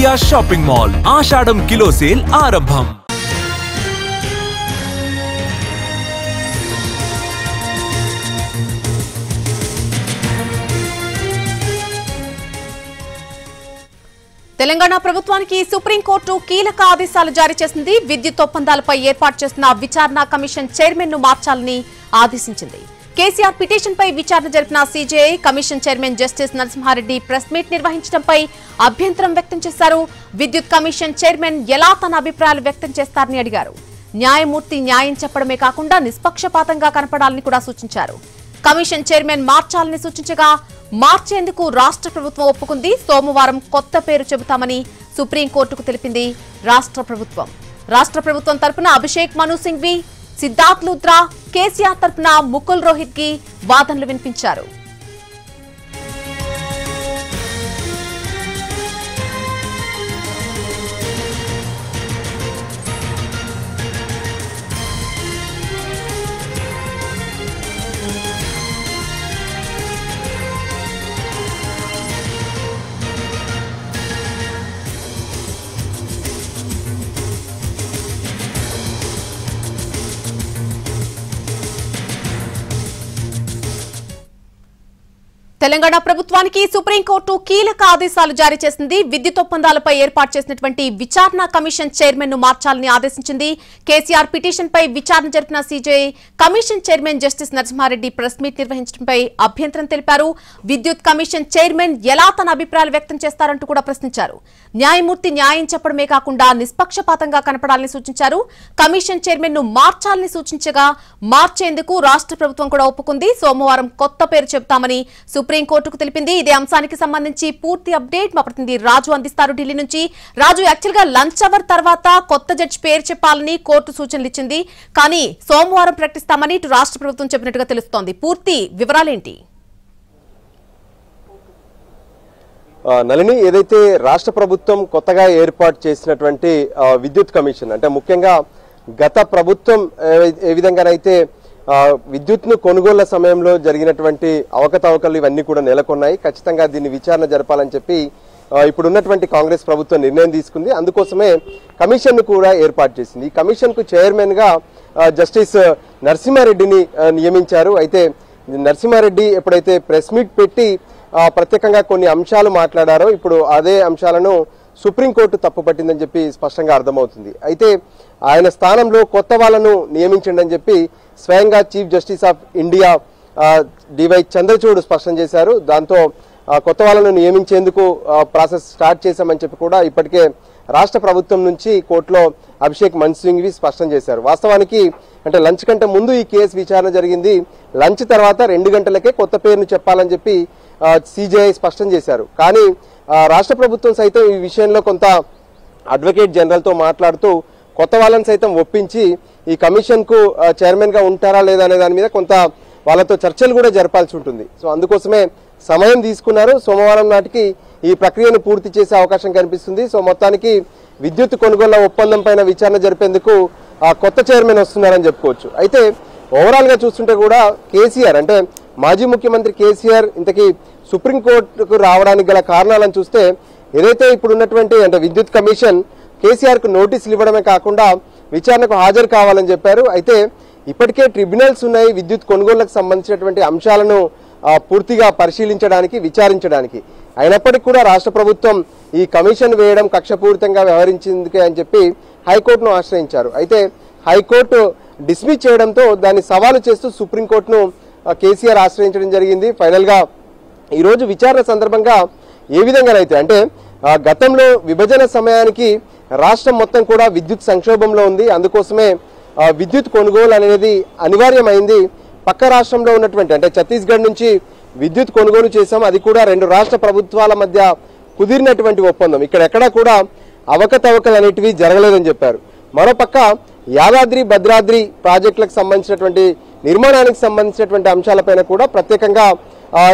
India shopping mall ఆషాఢం kilo sale ఆరంభం. తెలంగాణ ప్రభుత్వానికి supreme court కీలక ఆదేశాలు జారీ చేసింది. విద్యుత్ ఒప్పందాలపై ఏర్పాటు చేసిన విచారణ కమిషన్ చైర్మన్ ను మార్చాలని ఆదేశించింది. కేసీఆర్ పిటిషన్ పై విచారణ జరిపిన CJI commission chairman justice Narasimha Reddy press meet నిర్వహించడంపై అభ్యంతరం వ్యక్తం చేశారు. విద్యుత్ కమిషన్ చైర్మన్ ఎలా తన అభిప్రాయాలు వ్యక్తం చేస్తారని అడిగారు. న్యాయమూర్తి న్యాయం చెప్పడమే కాకుండా నిష్పక్షపాతంగా కనపడాలని కూడా సూచించారు. కమిషన్ చైర్మన్ మార్చాలని సూచించగా మార్చేందుకు రాష్ట్ర ప్రభుత్వం ఒప్పుకుంది. సోమవారం కొత్త పేరు చెబుతామని సుప్రీంకోర్టుకు తెలిపింది రాష్ట్ర ప్రభుత్వం. రాష్ట్ర ప్రభుత్వం తరపున అభిషేక్ మను సింఘ్వి, సిద్ధార్థ్ లూథ్రా, కేసీఆర్ తరపున ముకుల్ రోహిత్ కి వాదనలు వినిపించారు. తెలంగాణ ప్రభుత్వానికి సుప్రీంకోర్టు కీలక ఆదేశాలు జారీ చేసింది. విద్యుత్ ఒప్పందాలపై ఏర్పాటు చేసినటువంటి విచారణ కమిషన్ చైర్మన్ ను మార్చాలని ఆదేశించింది. కేసీఆర్ పిటిషన్ పై విచారణ జరిపిన CJI commission chairman justice Narasimha Reddy press meet నిర్వహించడంపై అభ్యంతరం తెలిపారు. విద్యుత్ కమిషన్ చైర్మన్ ఎలా తన అభిప్రాయాలు వ్యక్తం చేస్తారంటూ కూడా ప్రశ్నించారు. న్యాయమూర్తి న్యాయం చెప్పడమే కాకుండా నిష్పక్షపాతంగా కనపడాలని సూచించారు. కమిషన్ చైర్మన్ ను మార్చాలని సూచించగా మార్చేందుకు రాష్ట్ర ప్రభుత్వం కూడా ఒప్పుకుంది. సోమవారం కొత్త పేరు చెబుతామని సుప్రీంకోర్టుకు తెలిపింది. ఇదే అంశానికి సంబంధించి పూర్తి అప్డేట్ మా ప్రతినిధి రాజు అందిస్తారు ఢిల్లీ నుంచి. రాజు, యాక్చువల్ గా లంచ్ అవర్ తర్వాత కొత్త జడ్జి పేరు చెప్పాలని కోర్టు సూచనలు ఇచ్చింది. కానీ సోమవారం ప్రకటిస్తామని ఇటు రాష్ట్ర ప్రభుత్వం చెప్పినట్టుగా తెలుస్తోంది. పూర్తి వివరాలేంటి? నళిని, ఏదైతే రాష్ట్ర ప్రభుత్వం కొత్తగా ఏర్పాటు చేసినటువంటి విద్యుత్ కమిషన్, అంటే ముఖ్యంగా గత ప్రభుత్వం ఏ విధంగానైతే విద్యుత్ను కొనుగోళ్ల సమయంలో జరిగినటువంటి అవకతవకలు ఇవన్నీ కూడా నెలకొన్నాయి. ఖచ్చితంగా దీన్ని విచారణ జరపాలని చెప్పి ఇప్పుడున్నటువంటి కాంగ్రెస్ ప్రభుత్వం నిర్ణయం తీసుకుంది. అందుకోసమే కమిషన్ ను కూడా ఏర్పాటు చేసింది. ఈ కమిషన్ కు చైర్మన్ గా జస్టిస్ నరసింహారెడ్డిని నియమించారు. అయితే నరసింహారెడ్డి ఎప్పుడైతే ప్రెస్ మీట్ పెట్టి ప్రత్యేకంగా కొన్ని అంశాలు మాట్లాడారో ఇప్పుడు అదే అంశాలను సుప్రీంకోర్టు తప్పుపట్టిందని చెప్పి స్పష్టంగా అర్థమవుతుంది. అయితే ఆయన స్థానంలో కొత్త వాళ్ళను నియమించండి అని చెప్పి స్వయంగా chief justice of India DY Chandrachud స్పష్టం చేశారు. దాంతో కొత్త వాళ్ళను నియమించేందుకు ప్రాసెస్ స్టార్ట్ చేశామని చెప్పి కూడా ఇప్పటికే రాష్ట్ర ప్రభుత్వం నుంచి కోర్టులో అభిషేక్ మను సింఘ్వి స్పష్టం చేశారు. వాస్తవానికి అంటే లంచ్ కంటే ముందు ఈ కేసు విచారణ జరిగింది. లంచ్ తర్వాత 2 గంటలకే కొత్త పేరును చెప్పాలని చెప్పి సీజేఐ స్పష్టం చేశారు. కానీ రాష్ట్ర ప్రభుత్వం సైతం ఈ విషయంలో కొంత అడ్వకేట్ జనరల్ తో మాట్లాడుతూ కొత్త వాళ్ళని సైతం ఒప్పించి ఈ కమిషన్ కు చైర్మన్ గా ఉంటారా లేదా అనే దాని మీద కొంత వాళ్ళతో చర్చలు కూడా జరపాల్సి ఉంటుంది. సో అందుకోసమే సమయం తీసుకున్నారు. సోమవారం నాటికి ఈ ప్రక్రియను పూర్తి చేసే అవకాశం కనిపిస్తుంది. సో మొత్తానికి విద్యుత్ కొనుగోళ్ల ఒప్పందం పైన విచారణ జరిపేందుకు కొత్త చైర్మన్ వస్తున్నారని చెప్పుకోవచ్చు. అయితే ఓవరాల్ గా చూస్తుంటే కూడా కేసీఆర్, అంటే మాజీ ముఖ్యమంత్రి కేసీఆర్ ఇంతకీ సుప్రీంకోర్టుకు రావడానికి గల కారణాలను చూస్తే ఏదైతే ఇప్పుడు ఉన్నటువంటి అంటే విద్యుత్ కమిషన్ కేసీఆర్ కు నోటీసులు ఇవ్వడమే కాకుండా విచారణకు హాజరు కావాలని చెప్పారు. అయితే ఇప్పటికే ట్రిబ్యునల్స్ ఉన్నాయి విద్యుత్ కొనుగోళ్లకు సంబంధించినటువంటి అంశాలను పూర్తిగా పరిశీలించడానికి, విచారించడానికి. అయినప్పటికీ కూడా రాష్ట్ర ప్రభుత్వం ఈ కమిషన్ వేయడం కక్షపూరితంగా వ్యవహరించింది అని చెప్పి హైకోర్టును ఆశ్రయించారు. అయితే హైకోర్టు డిస్మిస్ చేయడంతో దాన్ని సవాలు చేస్తూ సుప్రీంకోర్టును కేసీఆర్ ఆశ్రయించడం జరిగింది. ఫైనల్ గా ఈ రోజు విచారణ సందర్భంగా ఏ విధంగానైతే అంటే గతంలో విభజన సమయానికి రాష్ట్రం మొత్తం కూడా విద్యుత్ సంక్షోభంలో ఉంది. అందుకోసమే విద్యుత్ కొనుగోలు అనేది అనివార్యమైంది. పక్క రాష్ట్రంలో ఉన్నటువంటి అంటే ఛత్తీస్గఢ్ నుంచి విద్యుత్ కొనుగోలు చేశాం. అది కూడా 2 రాష్ట్ర ప్రభుత్వాల మధ్య కుదిరినటువంటి ఒప్పందం. ఇక్కడ ఎక్కడా కూడా అవకతవకలు అనేటివి జరగలేదని చెప్పారు. మరోపక్క యాదాద్రి భద్రాద్రి ప్రాజెక్టులకు సంబంధించినటువంటి నిర్మాణానికి సంబంధించినటువంటి అంశాలపైన కూడా ప్రత్యేకంగా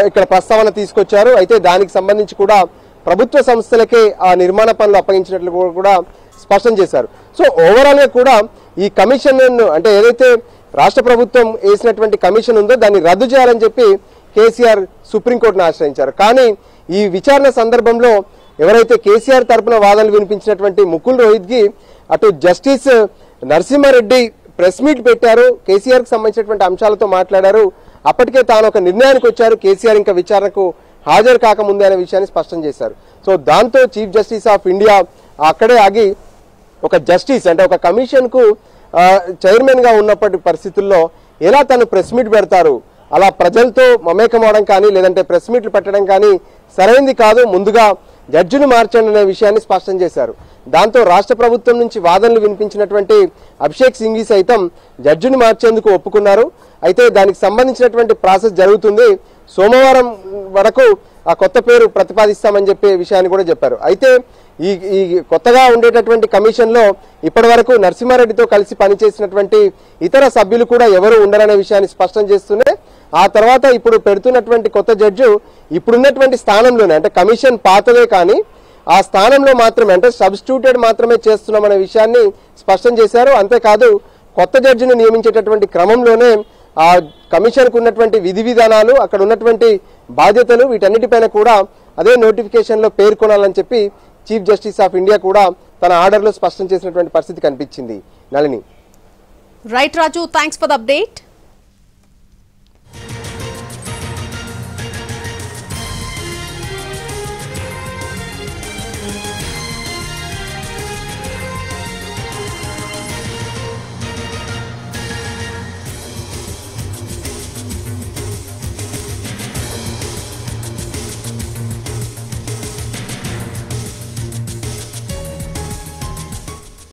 ఇక్కడ ప్రస్తావన తీసుకొచ్చారు. అయితే దానికి సంబంధించి కూడా ప్రభుత్వ సంస్థలకే ఆ నిర్మాణ పనులు అప్పగించినట్లు కూడా స్పష్టం చేశారు. సో ఓవరాల్ గా కూడా ఈ కమిషన్ అంటే ఏదైతే రాష్ట్ర ప్రభుత్వం వేసినటువంటి కమిషన్ ఉందో దాన్ని రద్దు చేయాలని చెప్పి కేసీఆర్ సుప్రీంకోర్టును ఆశ్రయించారు. కానీ ఈ విచారణ సందర్భంలో ఎవరైతే కేసీఆర్ తరపున వాదనలు వినిపించినటువంటి ముకుల్ రోహిత్గి అటు జస్టిస్ నరసింహారెడ్డి ప్రెస్ మీట్ పెట్టారు, కేసీఆర్ కి సంబంధించినటువంటి అంశాలతో మాట్లాడారు. అప్పటికే తాను ఒక నిర్ణయానికి వచ్చారు, కేసీఆర్ ఇంకా విచారణకు హాజరు కాకముందే అనే విషయాన్ని స్పష్టం చేశారు. సో దాంతో చీఫ్ జస్టిస్ ఆఫ్ ఇండియా అక్కడే ఆగి ఒక జస్టిస్ అంటే ఒక కమిషన్ కు చైర్మన్ గా ఉన్నప్పటి పరిస్థితుల్లో ఎలా తను ప్రెస్ మీట్ పెడతారు, అలా ప్రజలతో మమేకం అవడం కానీ లేదంటే ప్రెస్ మీట్లు పెట్టడం కానీ సరైంది కాదు, ముందుగా జడ్జిని మార్చండి అనే విషయాన్ని స్పష్టం చేశారు. దాంతో రాష్ట్ర ప్రభుత్వం నుంచి వాదనలు వినిపించినటువంటి అభిషేక్ సింఘీ సైతం జడ్జిని మార్చేందుకు ఒప్పుకున్నారు. అయితే దానికి సంబంధించినటువంటి ప్రాసెస్ జరుగుతుంది, సోమవారం వరకు ఆ కొత్త పేరు ప్రతిపాదిస్తామని చెప్పే విషయాన్ని కూడా చెప్పారు. అయితే ఈ కొత్తగా ఉండేటటువంటి కమిషన్ లో ఇప్పటి వరకు నరసింహారెడ్డితో కలిసి పనిచేసినటువంటి ఇతర సభ్యులు కూడా ఎవరు ఉండరనే విషయాన్ని స్పష్టం చేస్తూనే ఆ తర్వాత ఇప్పుడు పెడుతున్నటువంటి కొత్త జడ్జి ఇప్పుడున్నటువంటి స్థానంలోనే అంటే కమిషన్ పాతదే కానీ ఆ స్థానంలో మాత్రమే అంటే సబ్స్టిట్యూటెడ్ మాత్రమే చేస్తున్నామనే విషయాన్ని స్పష్టం చేశారు. అంతేకాదు కొత్త జడ్జిని నియమించేటటువంటి క్రమంలోనే ఆ కమిషన్కు ఉన్నటువంటి విధి విధానాలు అక్కడ ఉన్నటువంటి బాధ్యతలు వీటన్నిటిపైన కూడా అదే నోటిఫికేషన్ లో పేర్కొనాలని చెప్పి చీఫ్ జస్టిస్ ఆఫ్ ఇండియా కూడా తన ఆర్డర్లో స్పష్టం చేసినటువంటి పరిస్థితి కనిపించింది. Nalini. Right Raju, thanks for the update.